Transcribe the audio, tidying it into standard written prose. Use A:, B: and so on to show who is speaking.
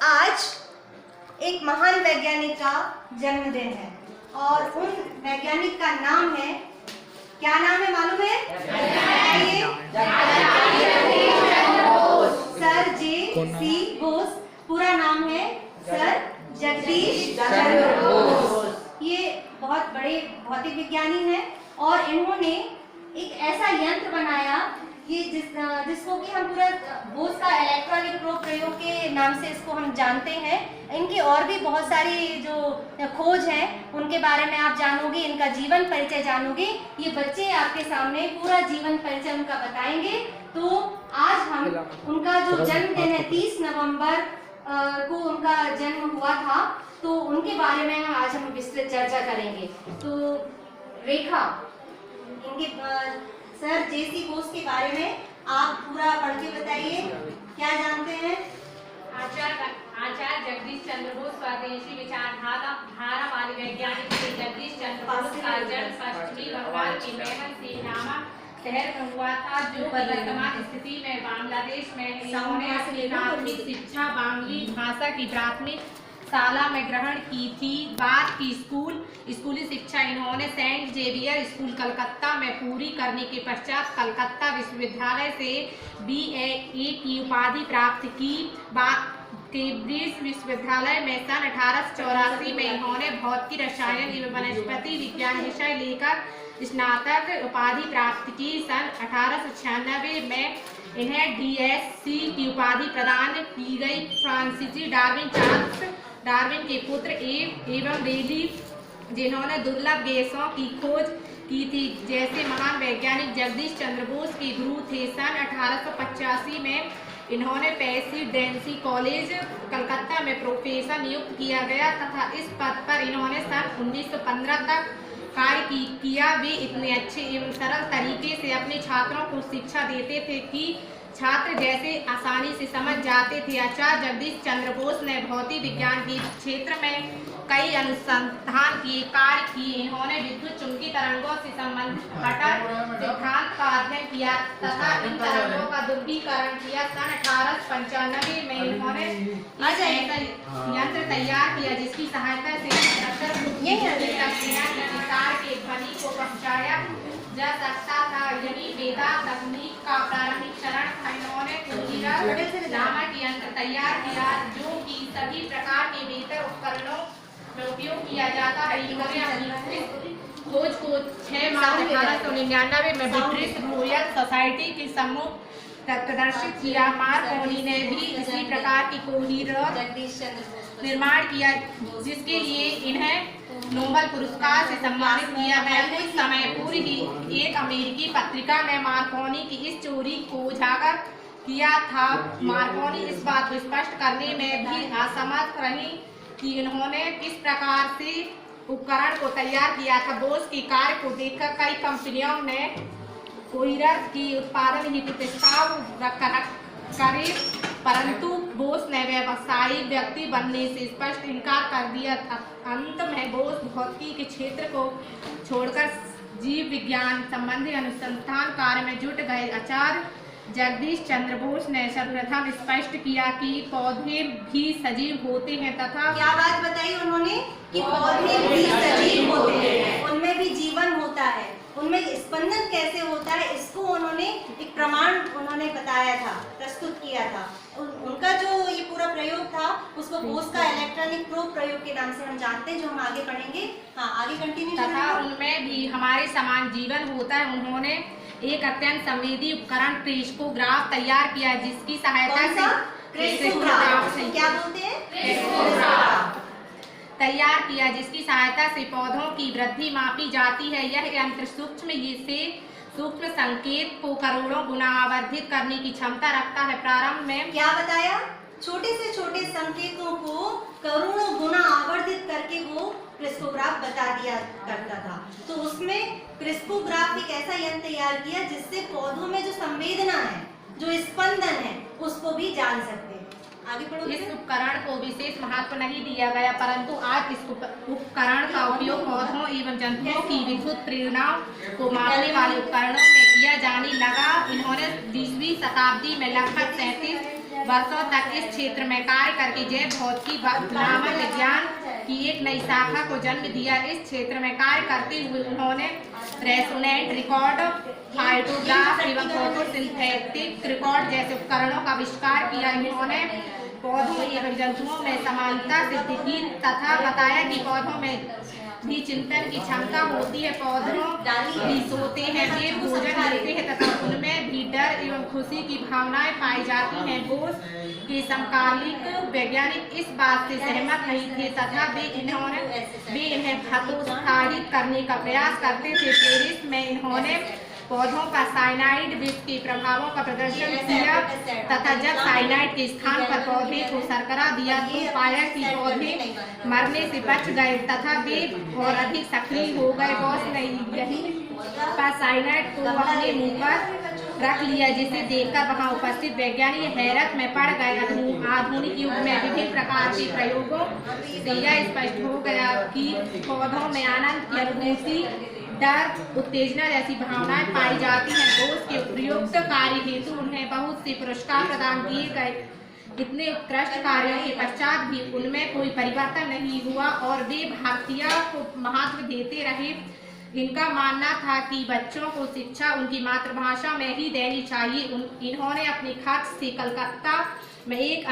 A: आज एक महान वैज्ञानिक का जन्मदिन है और उन वैज्ञानिक का नाम है, क्या नाम है मालूम है? Sir J C. बोस। पूरा नाम है सर जगदीश चंद्र बोस। ये बहुत बड़े भौतिक विज्ञानी हैं और इन्होंने एक ऐसा यंत्र बनाया ये जिसको कि हम पूरा बोस का इलेक्ट्रॉनिक प्रयोग के नाम से इसको हम जानते हैं। इनकी और भी बहुत सारी जो खोज हैं उनके बारे में आप जानोगे, इनका जीवन परिचय जानोगे। ये बच्चे आपके सामने पूरा जीवन परिचय उनका बताएंगे। तो आज हम उनका जो जन्मदिन है 30 नवंबर को उनका जन्म हुआ था, तो उनके बारे में आज हम विस्तृत चर्चा करेंगे। तो रेखा, इनके सर जे.सी. बोस के बारे में आप पूरा पढ़ के बताइए, क्या जानते हैं?
B: आचार्य जगदीश चंद्र बोस स्वदेशी विचारधारा वाले वैज्ञानिक थे। जगदीश चंद्र बोस का जन्म पश्चिमी बंगाल के मेहन से नामक शहर में हुआ था, जो वर्तमान स्थिति में बांग्लादेश में है। इन्होंने अपनी प्राथमिक शिक्षा बांग्ली भाषा की प्राथमिक शाला में ग्रहण की थी। बाद की स्कूली शिक्षा इन्होंने सेंट जेवियर स्कूल कलकत्ता में पूरी करने के पश्चात कलकत्ता विश्वविद्यालय से BA की उपाधि प्राप्त की। कैम्ब्रिज विश्वविद्यालय में सन 1884 में इन्होंने भौतिक रसायन एवं वनस्पति विज्ञान विषय लेकर स्नातक उपाधि प्राप्त की। सन 1896 में इन्हें DSc की उपाधि प्रदान की गई। फ्रांसीसी चार्ल्स डार्विन के पुत्र एवं रेली, जिन्होंने दुर्लभ गैसों की खोज की थी, जैसे महान वैज्ञानिक जगदीश चंद्र बोस के गुरु थे। सन 1885 में इन्होंने प्रेसिडेंसी कॉलेज कलकत्ता में प्रोफेसर नियुक्त किया गया तथा इस पद पर इन्होंने सन 1915 तक कार्य किया। वे इतने अच्छे एवं सरल तरीके से अपने छात्रों को शिक्षा देते थे कि छात्र जैसे आसानी से समझ जाते थे। आचार्य जगदीश चंद्र बोस ने भौतिक विज्ञान के क्षेत्र में कई अनुसंधान किए, कार्य किए। इन्होंने विद्युत चुंबकीय तरंगों से संबंधित हटर सिद्धांत का अध्ययन किया तथा इन तरंगों का ध्रुवीकरण किया। सन 1895 में इन्होंने यंत्र तैयार किया जिसकी सहायता से के ध्वनि को पहुंचाया जा सकता था। यही वेदा तकनीक का प्रारंभिक चरण था। इन्होंने नामक यंत्र तैयार किया जो कि सभी प्रकार के बेहतर उपकरणों में उपयोग किया जाता है। इन्होंने अपनी खोज को 6 मार्च 1899 में ब्रिटिश रॉयल सोसाइटी के सम्मुख प्रदर्शित किया। मार्कोनी ने भी इसी प्रकार की कोहीरर निर्माण किया जिसके लिए इन्हें नोबेल पुरस्कार से सम्मानित किया गया। कुछ समय पूर्व ही एक अमेरिकी पत्रिका ने मार्कोनी की इस चोरी को उजागर किया था। मार्कोनी इस बात को स्पष्ट करने में भी असमर्थ रही कि इन्होंने किस प्रकार से उपकरण को तैयार किया था। बोस के कार्य को देखकर कई कंपनियों ने कोहीरर की उत्पादन हेतु प्रस्ताव करे, परंतु बोस ने व्यवसायिक व्यक्ति बनने से स्पष्ट इनकार कर दिया था। अंत में बोस भौतिकी के क्षेत्र को छोड़कर जीव विज्ञान संबंधी अनुसंधान कार्य में जुट गए। आचार्य जगदीश चंद्र बोस ने सर्वप्रथम स्पष्ट किया कि पौधे भी सजीव होते हैं तथा
A: क्या बात बताई उन्होंने कि पौधे भी सजीव होते हैं, उनमें भी जीवन होता है, उनमें स्पंदन कैसे होता है, इसको उन्होंने एक प्रमाण उन्होंने बताया था, प्रस्तुत किया था। उनका जो ये पूरा प्रयोग था उसको बोस का इलेक्ट्रॉनिक प्रयोग के नाम से हम जानते हैं, जो हम आगे पढ़ेंगे। हाँ, आगे कंटिन्यू।
B: तथा उनमें भी हमारे समान जीवन होता है। उन्होंने एक अत्यंत संवेदी उपकरण क्रेस्कोग्राफ तैयार किया जिसकी सहायता से
A: क्या बोलते हैं
B: तैयार किया जिसकी सहायता से पौधों की वृद्धि मापी जाती है। यह यंत्र सूक्ष्म संकेत को करोड़ों गुना आवर्धित करने की क्षमता रखता है। प्रारंभ में
A: क्या बताया? छोटे से छोटे संकेतों को करोड़ों गुना आवर्धित करके वो क्रेस्कोग्राफ बता दिया करता था। तो उसमें क्रेस्कोग्राफ एक ऐसा यंत्र तैयार किया जिससे पौधों में जो संवेदना है, जो स्पंदन है, उसको भी जान सकते हैं। आगे पढ़ो।
B: इस उपकरण को विशेष महत्व नहीं दिया गया, परंतु आज इस उपकरण का उपयोग पौधों एवं जंतुओं की विद्युत प्रेरणाओं को मापने वाले उपकरणों में किया जाने लगा। इन्होंने 20वीं शताब्दी में लगभग 37 वर्षों तक इस क्षेत्र में कार्य करके जैव भौतिकी नामक विज्ञान की एक नई शाखा को जन्म दिया। इस क्षेत्र में कार्य करते हुए उन्होंने रेजोनेंट रिकॉर्ड, फाइटोग्राफ एवं फोटोसिंथेटिक रिकॉर्ड जैसे उपकरणों का आविष्कार किया। इन्होंने पौधों एवं जंतुओं में समानता सिद्ध की तथा बताया कि पौधों में भी चिंतन की क्षमता होती है। पौधों भी सोते हैं, वे भोजन लेते हैं तथा उनमें भी डर एवं खुशी की भावनाएं पाई जाती हैं। बोस के समकालिक वैज्ञानिक इस बात से सहमत नहीं थे तथा वे इन्हें हतोत्साहित करने का प्रयास करते थे। पेरिस में इन्होंने पौधों का साइनाइड विष के प्रभावों का प्रदर्शन किया तथा जब साइनाइड के स्थान पर पौधे को शर्करा दिया तो पाया कि पौधे मरने से बच गए तथा वे और अधिक सक्रिय हो गए। बॉस ने यही पर साइनाइड को अपने मुंह पर रख लिया, जिसे देखकर वहां उपस्थित वैज्ञानिक हैरत में पड़ गए। आधुनिक युग में विभिन्न प्रकार के प्रयोगों से यह स्पष्ट हो गया कि पौधों में आनंद की अनुभूति, डर, उत्तेजना जैसी भावनाएं पाई जाती हैं। बोस के उपयुक्त कार्य हेतु उन्हें बहुत से पुरस्कार प्रदान किए गए। इतने उत्कृष्ट कार्यों के पश्चात भी उनमें कोई परिवर्तन नहीं हुआ और वे भारतीय को महत्व देते रहे। इनका मानना था कि बच्चों को शिक्षा उनकी मातृभाषा में ही देनी चाहिए। इन्होंने अपने खर्च से कलकत्ता में एक